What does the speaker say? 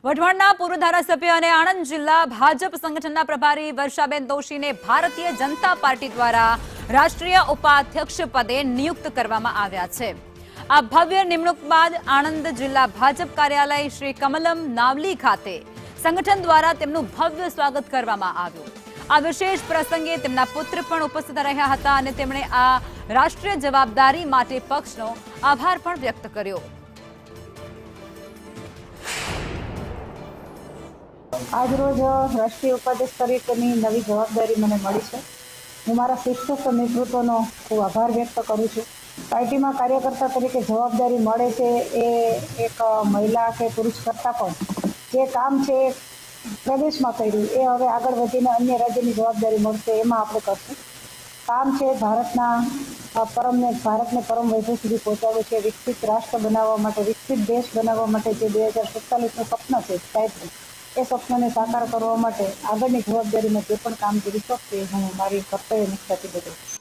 વઢવાણના પૂર્વ ધારાસભ્ય અને આણંદ જિલ્લા ભાજપ સંગઠનના પ્રભારી વર્ષાબેન દોશીને ભારતીય જનતા પાર્ટી દ્વારા રાષ્ટ્રીય ઉપાધ્યક્ષ પદે નિયુક્ત કરવામાં આવ્યા છે। આ ભવ્ય નિમણૂક બાદ આણંદ જિલ્લા ભાજપ કાર્યાલય શ્રી કમલમ નાવલી ખાતે સંગઠન દ્વારા તેમનું ભવ્ય સ્વાગત કરવામાં આવ્યું। આ વિશેષ પ્રસંગે તેમના પુત્ર પણ ઉપસ્થિત રહ્યા હતા અને તેમણે આ રાષ્ટ્રીય જવાબદારી માટે પક્ષનો આભાર પણ વ્યક્ત કર્યો। आज रोज राष्ट्रीय उपाध्यक्ष तरीकेनी नवी जवाबदारी मने मळी छे। हूँ मारा शिक्षक नेतृत्वनो खूब आभार व्यक्त करूँ छूँ। पार्टी में कार्यकर्ता तरीके जवाबदारी मळे छे ए एक महिला के पुरुष करता पण जे काम छे प्रदेश में कर्युं ए हवे आगळ वधीने अन्य राज्यनी जवाबदारी मळशे एमां आपणे करशुं। काम छे भारतने परम वैभव सुधी पहोंचाडવું છે। विकसित राष्ट्र बनाववा माटे, विकसित देश बनाववा माटे जे 2047 स्वप्न छे ए स्वप्न ने साकार करवा माटे आगळनी जवाबदारी में जे पण कामगीरी सोंपी हूँ मारी कर्तव्य निष्ठाथी बजावीश।